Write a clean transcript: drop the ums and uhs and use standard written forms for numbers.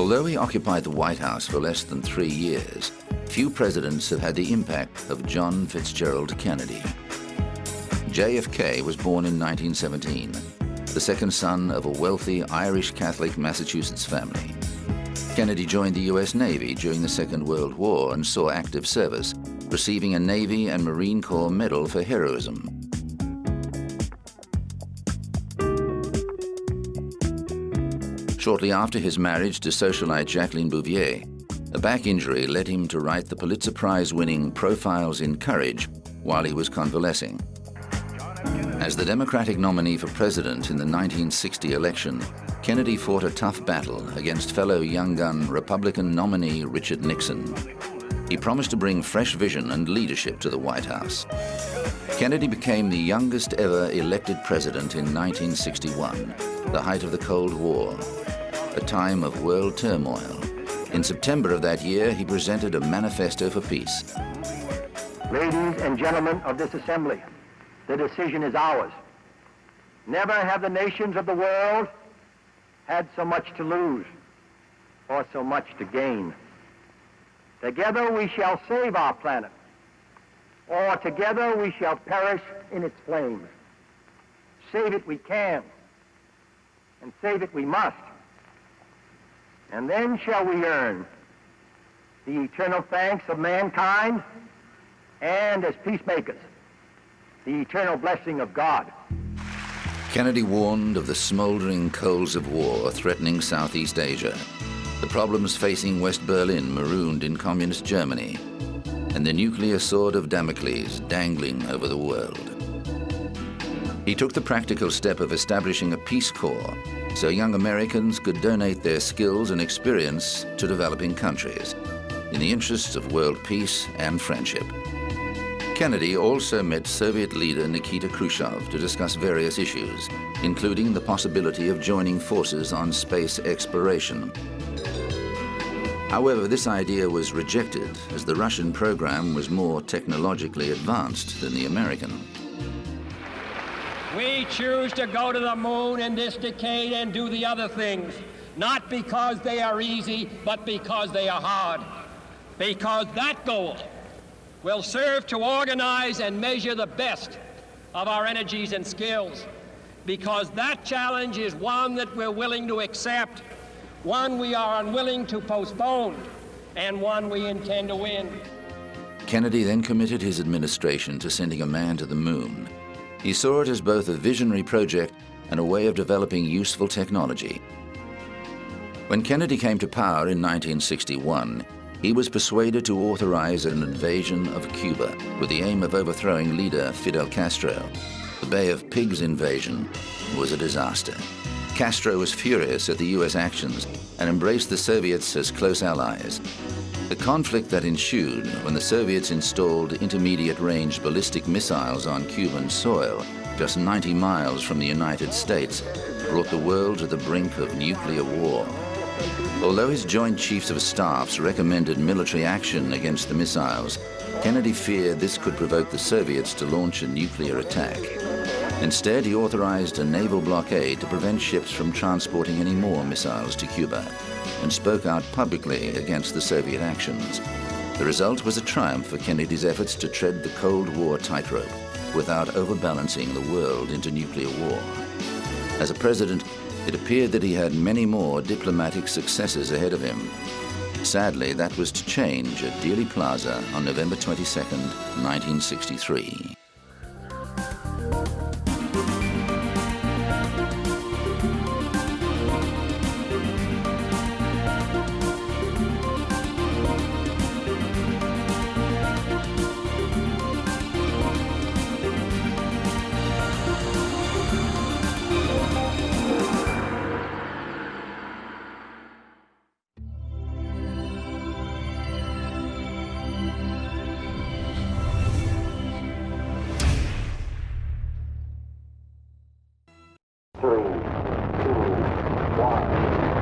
Although he occupied the White House for less than 3 years, few presidents have had the impact of John Fitzgerald Kennedy. JFK was born in 1917, the second son of a wealthy Irish Catholic Massachusetts family. Kennedy joined the U.S. Navy during the Second World War and saw active service, receiving a Navy and Marine Corps Medal for Heroism. Shortly after his marriage to socialite Jacqueline Bouvier, a back injury led him to write the Pulitzer Prize-winning Profiles in Courage while he was convalescing. As the Democratic nominee for president in the 1960 election, Kennedy fought a tough battle against fellow young gun Republican nominee Richard Nixon. He promised to bring fresh vision and leadership to the White House. Kennedy became the youngest ever elected president in 1961, the height of the Cold War, a time of world turmoil. In September of that year, he presented a manifesto for peace. Ladies and gentlemen of this assembly, the decision is ours. Never have the nations of the world had so much to lose or so much to gain. Together we shall save our planet, or together we shall perish in its flames. Save it we can, and save it we must. And then shall we earn the eternal thanks of mankind, and as peacemakers, the eternal blessing of God. Kennedy warned of the smoldering coals of war threatening Southeast Asia, the problems facing West Berlin marooned in communist Germany, and the nuclear sword of Damocles dangling over the world. He took the practical step of establishing a Peace Corps so young Americans could donate their skills and experience to developing countries in the interests of world peace and friendship. Kennedy also met Soviet leader Nikita Khrushchev to discuss various issues, including the possibility of joining forces on space exploration. However, this idea was rejected as the Russian program was more technologically advanced than the American. We choose to go to the moon in this decade and do the other things, not because they are easy, but because they are hard. Because that goal will serve to organize and measure the best of our energies and skills. Because that challenge is one that we're willing to accept, one we are unwilling to postpone, and one we intend to win. Kennedy then committed his administration to sending a man to the moon. He saw it as both a visionary project and a way of developing useful technology. When Kennedy came to power in 1961, he was persuaded to authorize an invasion of Cuba with the aim of overthrowing leader Fidel Castro. The Bay of Pigs invasion was a disaster. Castro was furious at the U.S. actions and embraced the Soviets as close allies. The conflict that ensued when the Soviets installed intermediate-range ballistic missiles on Cuban soil, just 90 miles from the United States, brought the world to the brink of nuclear war. Although his Joint Chiefs of Staffs recommended military action against the missiles, Kennedy feared this could provoke the Soviets to launch a nuclear attack. Instead, he authorized a naval blockade to prevent ships from transporting any more missiles to Cuba, and spoke out publicly against the Soviet actions. The result was a triumph for Kennedy's efforts to tread the Cold War tightrope without overbalancing the world into nuclear war. As a president, it appeared that he had many more diplomatic successes ahead of him. Sadly, that was to change at Dealey Plaza on November 22, 1963. Three, two, one.